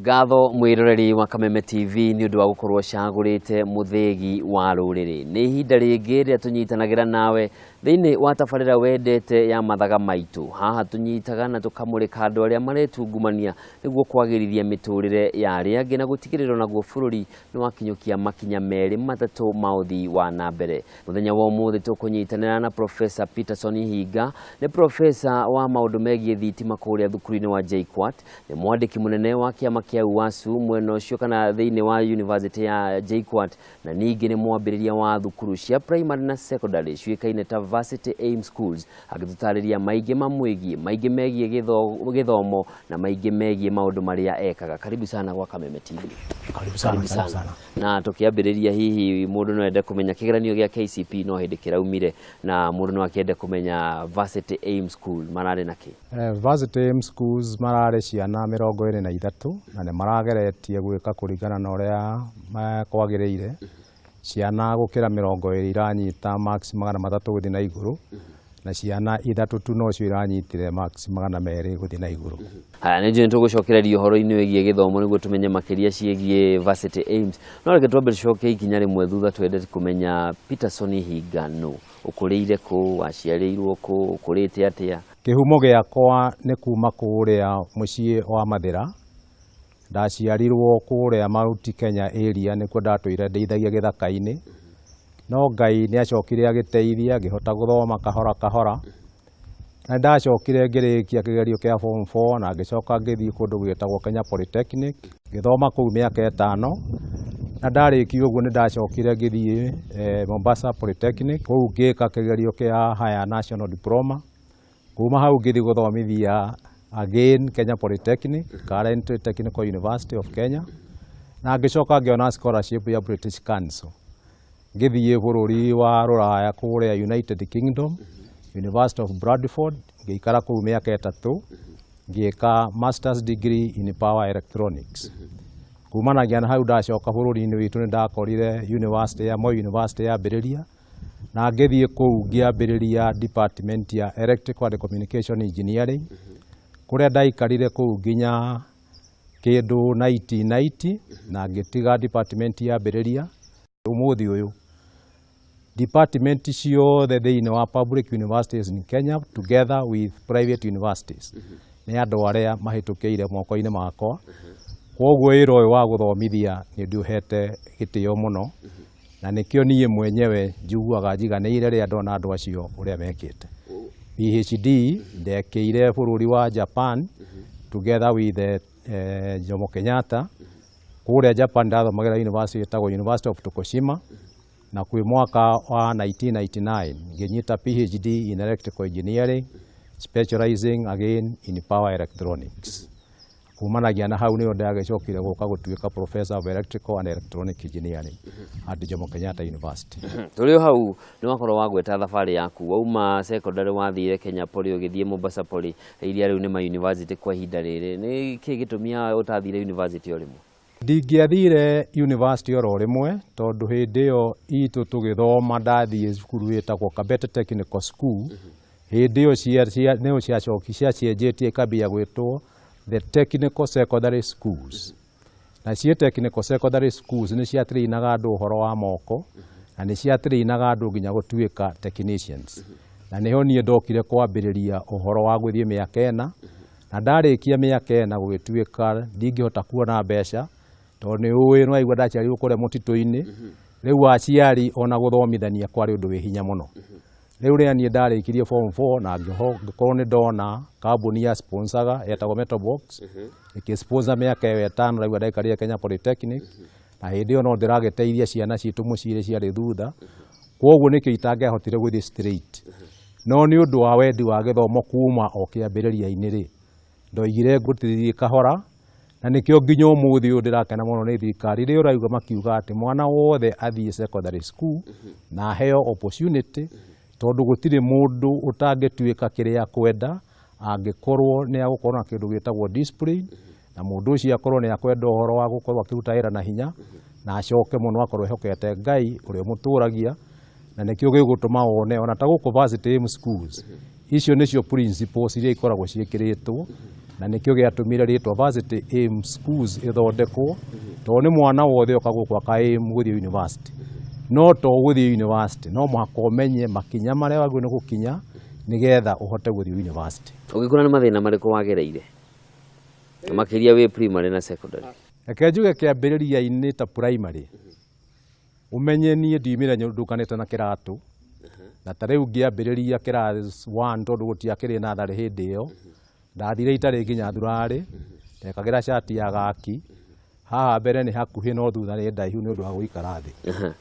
Gatho mwiroreri wa Kameme TV ni undu wa gukorwo cagurite muthegi wa ruriri ni ihinda ringi ria tunyitanagira nawe thiini wa tabarira wendete ya Mathaga MAITU. Haha tunyitaga na tukamurika andu aria maretungumania niguo kwagirithia miturire ya aria angi na gutigirira naguo bururi ni wakinyukia makinya meri matatu ma uthii wa nambere. Muthenya wa umuthi tukunyitanira na Professor Peterson Hinga, ni professor wa maundu megie thitima kuria thukuru-ini wa JKUAT, ni mwandiki munene wa kiama kia UASU mwena ucio kana thiini wa University ya JKUAT, na ningi ni mwambiriria wa thukuru cia primary na secondary ciukaine ta Varsity Aim Schools, agitutariria maingi mamwigie maingi megie githomo na maingi megie maundu maria ekaga. Karibu sana kwa Kameme TV. Karibu sana. Na tukiambiriria hihi mundu no ende kumenya kigeranio gia KCP no hindi kiraumire na mundu no akiende kumenya Varsity Aim School marare naki? Varsity Aim Schools marare ciana 23 na ne marageretie gwika kuringana na uria kwagiriire. Ciana gukira 20 iranyita max 300 guthi na iguru, na ciana 3 tu no cio iranyitire max 200 guthi na iguru. Haya ni nje tugucokereria uhoro-ini wigie githomo niguo tumenye makiria ciegie Varsity Aims. No reke twambe coke ikinya rimwe thutha twende kumenya Peterson Hinga no ukuriire ku, waciarirwo ku, ukurite atia? Kihumo giakwa ni kuma kuria mucii wa Mathira. Ndaciarirwo kuria Mauti Kenya area nikuo ndatwire ndeithagia githaka-ini, no Ngai ni acokire agiteithia ngihota guthoma kahora na ndacokire ngirikia kigerio kia form 4 na ngicoka ngithii kundu gwitagwo Kenya Polytechnic ngithoma kuu miaka 5 na ndarikio uguo ni ndacokire ngithii Mombasa Polytechnic kuu ngika kigerio kia Higher National Diploma. Kuma hau ngithi guthomithia again Kenya Polytechnic, current Technical University of Kenya, na ngicoka ngiona scholarship ya British Council ngithii bururi wa ruraya kuria United Kingdom, University of Bradford, ngikara kuu miaka 3 ngika masters degree in power electronics. Kumanagia na hau ndacoka bururi-ini witu ni ndakorire University ya Moi University ya Biriria, na ngithii kuu ngiambiriria department ya electrical and communication engineering kuria ndaikarire kuu nginya kindu 1990 na ngitiga department ya Biriria. Umuthi uyu department ciothe thiini wa public universities in Kenya together with private universities ni andu aria mahitukiire moko-ini makwa, koguo wira uyu wa guthomithia ni nduhete gitio muno, na nikio nie mwenyewe njiguaga njiganire ria ndona andu acio uria mekite. PhD ndekeire bururi wa Japan together with Jomo Kenyatta kuria Japan ndathomagira university etagwo University of Tokushima, na kwi mwaka wa 1999 nginyita PhD in electrical engineering specializing again in power electronics. Kumanagia na hau niyo ndagicokire guka gutuika professor of electrical and electronic engineering at Jomo Kenyatta University. Turi hau ni wakorwo wagweta thabari yaku wauma secondary wathire Kenya Poly ugithie Mombasa Poly iria riu ni ma university kwa ihinda riri, ni ki gitumia utathire university orimwe? Ndingiathire university oro rimwe tondu hindi iyo itu tugithoma ndathie cukuru witagwo Kabete Technical School. Hindi iyo nio ciacoki cienjetie ikambia gwitwo the Technical Secondary Schools, na cie Technical Secondary Schools ni ciatrainaga andu uhoro wa moko na ni ciatrainaga andu nginya gutuika technicians, na niho nie ndokire kwambiriria uhoro wa guthie miaka 4 na ndarikia miaka 4 gugituika ndingihota kuona mbeca tondu ni uwi no aigua ndaciarirwo kuria mutito-ini. Riu aciari ona guthomithania kwari undu wi hinya muno. Riu ria nie ndarikirie form 4 na ngikorwo ni ndona kambuni ya sponsaga etagwo Metalbox ikisponsor miaka 5 riu ndaikarire Kenya Polytechnic, na hindi iyo no ndirageteithia ciana citu muciri ciari thutha, koguo nikio itangehotire guthie straight. No ni undu wa wendi wa githomo kuma o kiambiriria-ini ri ndoigire ngutithie kahora, na nikio nginya umuthi uyu ndirakena muno ni thirikari ri urauga makiuga ati mwana wothe athie secondary school na heo opportunity tondu gutire mundu utangituika kiria kwenda angĩkorwo nĩ agũkorwo na kĩndũ gĩtagwo discipline na mũndũ ũcio akorwo nĩ akwenda ũhoro wa gũkorwo akĩruta wĩra na hinya na acoke mũno akorwo ehokete Ngai ũrĩa mũtũragia, na nĩkĩo gĩgũtũma wone ona ta gũkũ varsity aim schools icio nĩcio principles iria ikoragwo ciĩkĩrĩtwo, na nĩkĩo gĩatũmire rĩtwa varsity aim schools ĩthondekwo, tondũ nĩ mwana wothe oka gũkũ aka aim gũthiĩ university. No to gũthiĩ university, no mũhaka ũmenye makinya marĩa wagĩrĩirwo nĩ gũkinya nĩgetha ũhote gũthiĩ university. Ũgĩkũra nĩ mathĩna marĩkũ wagereire makĩria wĩ primary na secondary? Reke njuge kĩambĩrĩria-inĩ ta primary, ũmenye niĩ ndiumire ndukanĩte na kĩratũ, na ta rĩu ngĩambĩrĩria class 1 tondũ gũtiakĩrĩ natharĩ hĩndĩ ĩyo, ndathire itarĩ nginya thurarĩ, ndekagĩra shati ya gaki, haha mbere nĩ hakuhĩ no thutha nĩ ndaihu nĩ ũndũ wa gũikara thĩ.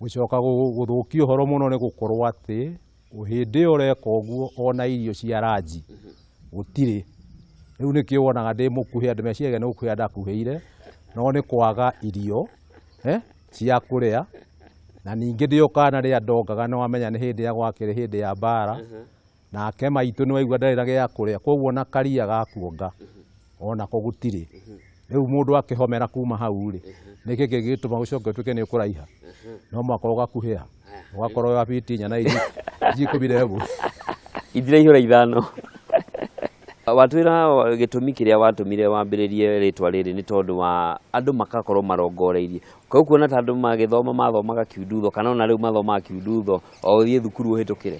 Gũcoka gũthũkia ũhoro mũno nĩ gũkorwo atĩ hĩndĩ ĩyo ũreka ũguo ona irio cia ranji gũtirĩ. Rĩu nĩkĩo wonaga ndĩ mũkuhĩ, andũ meciiragia nĩ gũkuhĩa ndakuhĩire, no nĩ kwaga irio cia kũrĩa, na ningĩ ndĩ o kana rĩrĩa ndongaga nĩ wamenya nĩ hĩndĩ ya gwakĩrĩ hĩndĩ ya mbara, nake maitũ nĩ waigua ndarĩ na gĩa kũrĩa, koguo na karia ga kuonga onako gũtirĩ. Rĩu mũndũ akĩhomera kuma hau rĩ, nĩkĩ kĩngĩtũma gũcoke ũtuĩke nĩ ũkũraiha? No mũhaka ũgakuhĩa, ũgakorwo wa biti 4 na ikũmi na ĩmwe ithiraihũra 5. Watwĩra gĩtũmi kĩrĩa watũmire wambĩrĩrie rĩtwa rĩrĩ nĩ tondũ wa andũ makakorwo marongoreirie. Kau kuona ta andũ magĩthoma mathomaga kiundutho, kana ona rĩu mathomaga kiundutho o ũthiĩ thukuru ũhĩtũkĩre.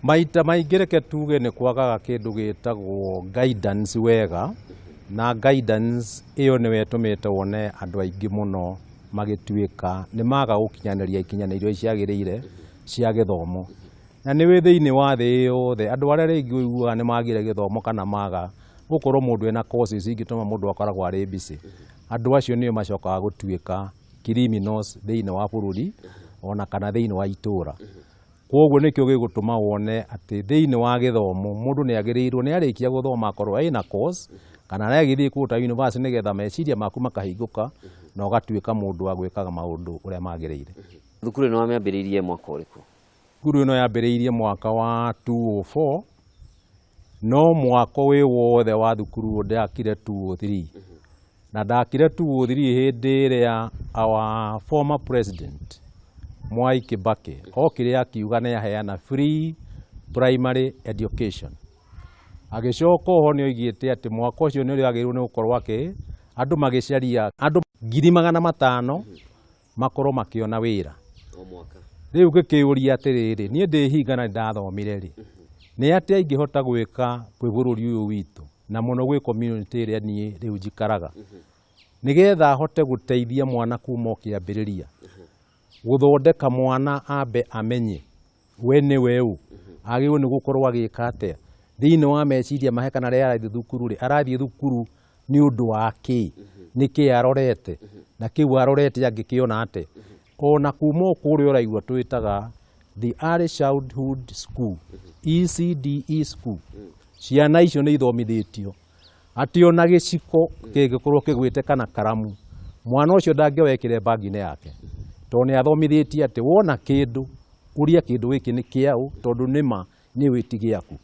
Maita maingĩ reke tuge nĩ kwagaga kĩndũ gĩtagwo guidance wega, na guidance ĩyo nĩyo ĩtũmĩte wone andũ aingĩ mũno magĩtuĩka nĩ maga gũkinyanĩria ikinyanĩrio ciagĩrĩire cia gĩthomo. Na nĩ wĩ thĩinĩ wa thĩ yothe andũ arĩa rĩngĩ ũiguaga nĩ magire gĩthomo kana maga gũkorwo mũndũ ena courses ingĩtũma mũndũ akoragwo arĩ busy, andũ acio nĩo macokaga gũtuĩka criminals thĩinĩ wa bũrũri ona kana thĩinĩ wa itũũra. Koguo nĩkĩo gĩgũtũma wone atĩ thĩinĩ wa gĩthomo mũndũ nĩ agĩrĩirwo nĩ arĩkia gũthoma akorwo ena course kana aragĩthiĩ kũruta university nĩgetha meciria maku makahingũka na ũgatuĩka mũndũ wa gwĩkaga maũndũ ũrĩa magĩrĩire. Thukuru ĩno wamĩambĩrĩirie mwaka ũrĩkũ? Thukuru ĩno yambĩrĩirie mwaka wa 2004, no mwaka wĩ wothe wa thukuru ndakire 2003, na ndakire 2003 hĩndĩ ĩrĩa our former president Mwai Kibaki okire akiuga nĩ aheana free primary education. Agĩcoka oho nĩ oigĩte atĩ mwaka ũcio nĩ ũrĩa agĩrĩirwo nĩ gũkorwo andũ magĩcaria andũ 500,000 makorwo makĩona wĩra o mwaka. Rĩu gĩkĩũria atĩrĩrĩ, niĩ ndĩhinga na ndathomire rĩ, nĩ atĩa ingĩhota gwĩka kwĩ bũrũri ũyũ witũ na mũno gwĩ community ĩrĩa niĩ rĩu njikaraga, nĩgetha hote gũteithia mwana kuma kĩambĩrĩria, gũthondeka mwana ambe amenye we nĩ weũ, agĩrĩirwo nĩ gũkorwo agĩka atĩa thĩinĩ wa meciria make, kana rĩrĩa arathiĩ thukuru rĩ, arathiĩ thukuru nĩ ũndũ wa kĩ, nĩkĩ arorete na kĩu arorete angĩkĩona atĩa. Ona kuma kũrĩa ũraigua twĩtaga the early childhood school, ECDE school, ciana icio nĩ ithomithĩtio atĩ ona gĩciko kĩngĩkorwo kĩgwĩte kana karamu, mwana ũcio ndangĩwekĩre bagi-inĩ yake, tondũ nĩ athomithĩtie atĩ wona kĩndũ ũrĩa kĩndũ gĩkĩ nĩ kĩaũ, tondũ nĩma nĩ wĩti gĩaku.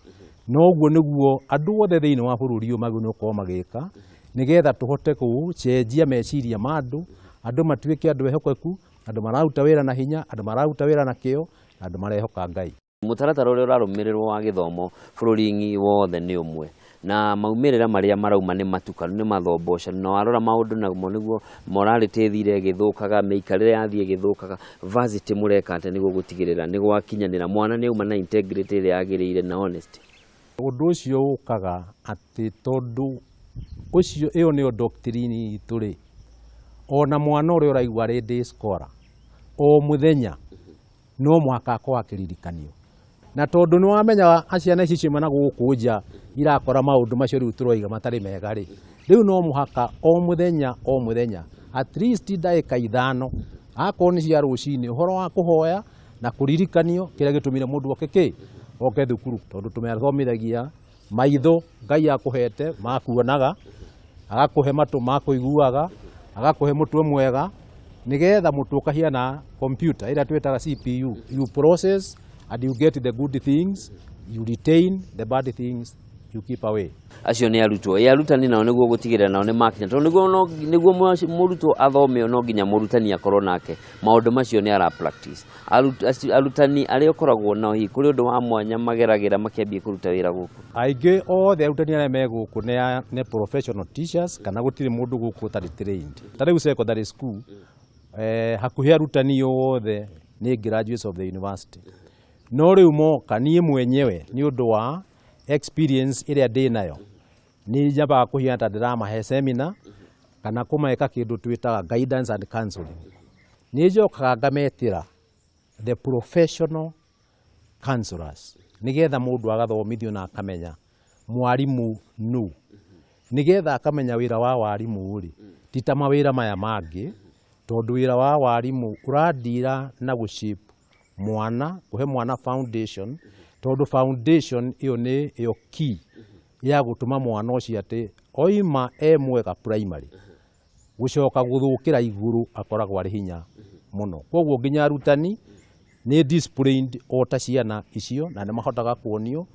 Noguo nĩguo andũ othe thĩinĩ wa bũrũri ũyũ magĩrĩirwo nĩ gũkorwo magĩka, nĩgetha tũhote gũcenjia meciria ma andũ matuĩke andũ ehokeku, andũ mararuta wĩra na hinya, andũ mararuta wĩra na kĩo, na andũ marehoka Ngai. Mũtaratara ũrĩa ũrarũmĩrĩrwo wa gĩthomo bũrũri-inĩ wothe nĩ ũmwe, na maumĩrĩra marĩa marauma nĩ matukanu, nĩ mathombocanu, na warora maũndũ namo nĩguo morality ĩthire ĩgĩthũkaga, mĩikarĩre yathiĩ ĩgĩthũkaga. Varsity mũreka atĩa nĩguo gũtigĩrĩra nĩ gwakinyanĩra mwana nĩ auma na integrity ĩrĩa yagĩrĩire na honesty? Ũndũ ũcio ũkaga atĩ tondũ ũcio ĩyo nĩyo doctrine itũ rĩ, ona mwana ũrĩa ũraigua arĩ day scholar o mũthenya no mũhaka akorwo akĩririkanio, na tondũ nĩ wamenya ciana ici ciuma na gũkũ nja irakora maũndũ macio rĩu tũroiga matarĩ mega rĩ, rĩu no mũhaka o mũthenya at least ndagĩka 5 akorwo nĩ cia rũcinĩ, ũhoro wa kũhoya na kũririkanio kĩrĩa gĩtũmire mũndũ oke thukuru, tondũ tũmethomithagia maitho Ngai akũhete makuonaga, agakũhe matũ makũiguaga, agakũhe mũtwe mwega, nĩgetha mũtũ ũkahiana computer ĩrĩa twĩtaga CPU, you process and you get the good things you retain, the bad things you keep away. Acio nĩ arutwo arutani nao nĩguo gũtigĩrĩra nao nĩ makinya tondũ nĩguo mũrutwo athome no nginya mũrutani akorwo nake maũndũ macio nĩ ara practice arutani arĩa ũkoragwo nao hihi kũrĩ ũndũ wa mwanya mageragĩra makĩambia kũruta wĩra gũkũ. Aingĩ othe arutani arĩa me gũkũ nĩ professional teachers kana gũtirĩ mũndũ gũkũ ũtarĩ trained. Ta rĩu secondary school hakuhĩ arutani othe nĩ graduates of the university. No rĩu moka niĩ mwenyewe nĩ ũndũ wa experience ĩrĩa ndĩ nayo nĩ nyambaga kũhiana ta ndĩramahe seminar kana kũmeka kĩndũ twĩtaga guidance and counseling. Nĩ njokaga ngametĩra the professional counselors nĩgetha mũndũ agathomithio na akamenya mwarimũ nũ, nĩgetha akamenya wĩra wa warimũ rĩ ti ta mawĩra maya mangĩ, tondũ wĩra wa warimũ ũrandira na gũshape mwana, kũhe mwana foundation, tondũ foundation ĩyo nĩ ĩyo key ya gũtũma mwana ũcio atĩ oima mwega primary gũcoka gũthũkĩra igũrũ akoragwo arĩ hinya mũno. Koguo nginya arutani nĩ disciplined o ta ciana icio na nĩ mahotaga kuonio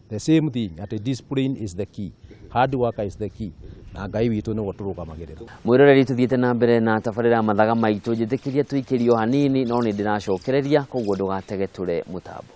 the same thing atĩ discipline is the key, hard work is the key, na Ngai witũ nĩguo tũrũgamagĩrĩra. Mwĩroreri tũthiĩte na mbere na tabarĩra Mathaga maitũ, njĩtĩkĩria tũikĩrio hanini no nĩ ndĩracokereria, koguo ndũgatege tũre mũtambo.